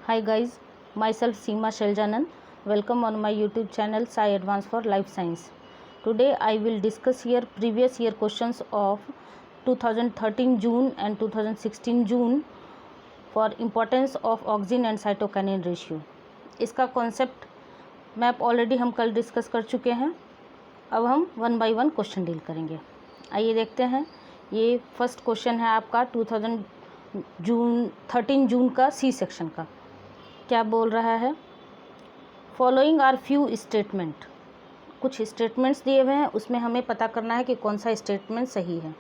Hi guys, myself Seema Sheljanan. Welcome on my YouTube channel Sai Advance for Life Science. Today I will discuss here previous year questions of 2013 June and 2016 June for importance of auxin and cytokinin ratio. इसका concept map already हम कल discuss कर चुके हैं. अब हम one by one question deal करेंगे. आइए देखते हैं. ये फर्स्ट क्वेश्चन है आपका 2013 जून का सी सेक्शन का. क्या बोल रहा है? Following are few statement. कुछ स्टेटमेंट्स दिए हुए हैं, उसमें हमें पता करना है कि कौन सा स्टेटमेंट सही है.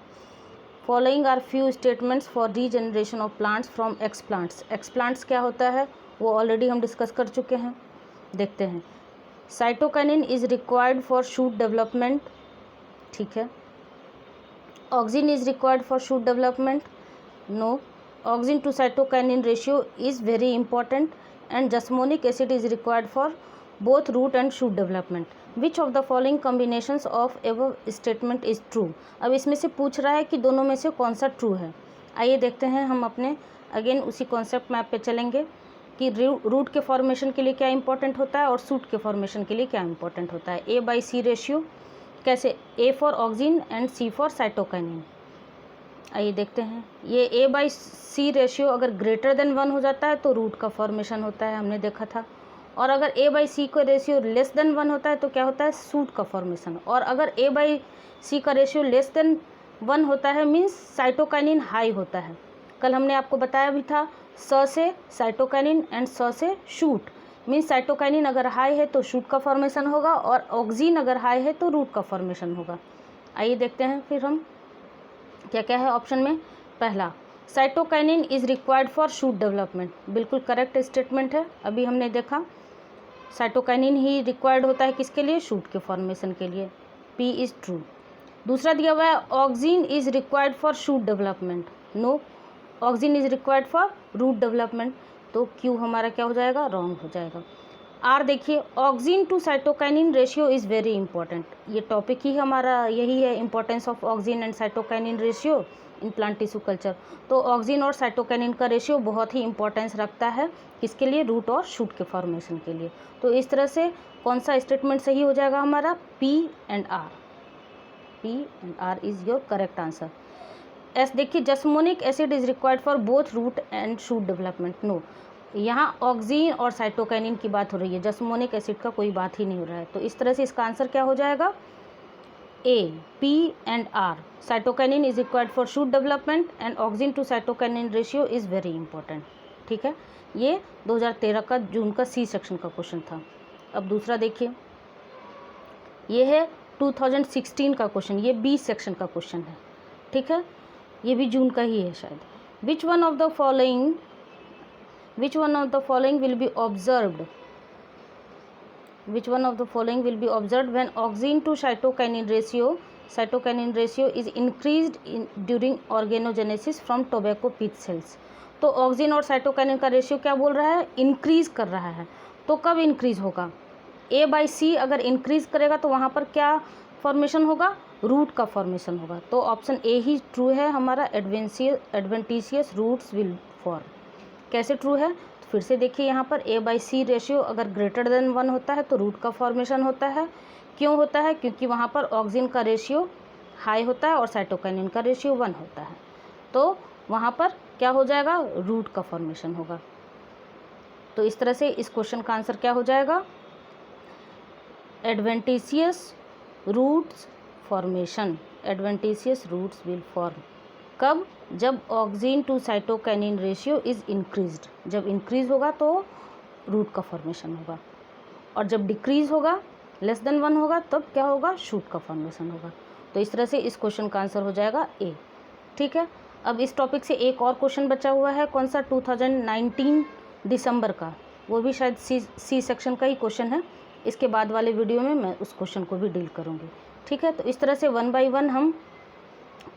Following are few statements for regeneration of plants from explants. Explants क्या होता है वो ऑलरेडी हम डिस्कस कर चुके हैं. देखते हैं. Cytokinin is required for shoot development. ठीक है. Auxin is required for shoot development. No. Auxin to cytokinin ratio is very important and jasmonic acid is required for both root and shoot development. Which of the following combinations of above statement is true? अब इसमें से पूछ रहा है कि दोनों में से कौन सा ट्रू है. आइए देखते हैं. हम अपने अगेन उसी कॉन्सेप्ट मैप पे चलेंगे कि रूट के फॉर्मेशन के लिए क्या इंपॉर्टेंट होता है और सूट के फॉर्मेशन के लिए क्या इंपॉर्टेंट होता है. ए बाई सी रेशियो कैसे? A for auxin and C for cytokinin. आइए देखते हैं. ये ए बाई सी रेशियो अगर ग्रेटर देन 1 हो जाता है तो रूट का फॉर्मेशन होता है, हमने देखा था. और अगर ए बाई सी का रेशियो लेस देन 1 होता है तो क्या होता है? सूट का फॉर्मेशन. और अगर ए बाई सी का रेशियो लेस देन 1 होता है मीन्स साइटोकाइनिन हाई होता है. कल हमने आपको बताया भी था स से साइटोकाइनिन एंड स से शूट. मीन्स साइटोकाइनिन अगर हाई है तो शूट का फॉर्मेशन होगा और ऑक्सिन अगर हाई है तो रूट का फॉर्मेशन होगा. आइए देखते हैं फिर हम क्या क्या है ऑप्शन में. पहला, cytokinin is required for shoot development. बिल्कुल करेक्ट स्टेटमेंट है. अभी हमने देखा साइटोकाइनिन ही रिक्वायर्ड होता है किसके लिए? शूट के फॉर्मेशन के लिए. P is true. दूसरा दिया हुआ है auxin is required for shoot development. No, auxin is required for root development. तो क्यू हमारा क्या हो जाएगा? रॉन्ग हो जाएगा. आर देखिए, auxin to cytokinin ratio is very important. ये टॉपिक ही हमारा यही है, importance of auxin and cytokinin ratio in plant tissue culture. तो ऑक्सिन और साइटोकाइनिन का रेशियो बहुत ही इंपॉर्टेंस रखता है किसके लिए? रूट और शूट के फॉर्मेशन के लिए. तो इस तरह से कौन सा स्टेटमेंट सही हो जाएगा हमारा? P and R. P and R is your correct answer. एस देखिए, jasmonic acid is required for both root and shoot development. No, यहाँ ऑक्सिन और साइटोकाइनिन की बात हो रही है, जस्मोनिक एसिड का कोई बात ही नहीं हो रहा है. तो इस तरह से इसका आंसर क्या हो जाएगा? A, P and R. Cytokinin is required for shoot development and auxin to cytokinin ratio is very important. ठीक है. ये 2013 का जून का सी सेक्शन का क्वेश्चन था. अब दूसरा देखिए, ये है 2016 का क्वेश्चन. ये बी सेक्शन का क्वेश्चन है. ठीक है. ये भी जून का ही है शायद. Which one of the following will be observed? Which one of the following will be observed when auxin to cytokinin ratio is increased during organogenesis from tobacco pith cells? तो ऑक्सिन और साइटोकाइनिन का ratio क्या बोल रहा है? Increase कर रहा है. तो कब इंक्रीज होगा? ए बाई सी अगर इंक्रीज करेगा तो वहाँ पर क्या फॉर्मेशन होगा? रूट का फॉर्मेशन होगा. तो ऑप्शन ए ही ट्रू है हमारा. Adventitious roots will form. कैसे ट्रू है? तो फिर से देखिए, यहाँ पर ए बाई सी रेशियो अगर ग्रेटर देन 1 होता है तो रूट का फॉर्मेशन होता है. क्यों होता है? क्योंकि वहाँ पर ऑक्सिन का रेशियो हाई होता है और साइटोकाइनिन का रेशियो 1 होता है. तो वहाँ पर क्या हो जाएगा? रूट का फॉर्मेशन होगा. तो इस तरह से इस क्वेश्चन का आंसर क्या हो जाएगा? Adventitious roots formation. Adventitious roots will form. कब? जब auxin to cytokinin ratio is increased. जब इंक्रीज होगा तो रूट का फॉर्मेशन होगा. और जब डिक्रीज होगा, लेस देन 1 होगा, तब क्या होगा? शूट का फॉर्मेशन होगा. तो इस तरह से इस क्वेश्चन का आंसर हो जाएगा ए. ठीक है. अब इस टॉपिक से एक और क्वेश्चन बचा हुआ है. कौन सा? 2019 दिसंबर का. वो भी शायद सी सेक्शन का ही क्वेश्चन है. इसके बाद वाले वीडियो में मैं उस क्वेश्चन को भी डील करूँगी. ठीक है. तो इस तरह से वन बाई वन हम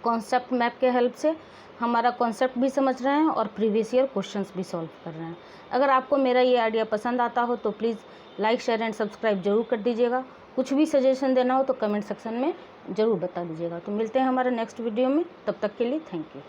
कॉन्सेप्ट मैप के हेल्प से हमारा कॉन्सेप्ट भी समझ रहे हैं और प्रीवियस ईयर क्वेश्चंस भी सॉल्व कर रहे हैं. अगर आपको मेरा ये आइडिया पसंद आता हो तो please like, share and subscribe जरूर कर दीजिएगा. कुछ भी सजेशन देना हो तो कमेंट सेक्शन में ज़रूर बता दीजिएगा. तो मिलते हैं हमारे नेक्स्ट वीडियो में. तब तक के लिए थैंक यू.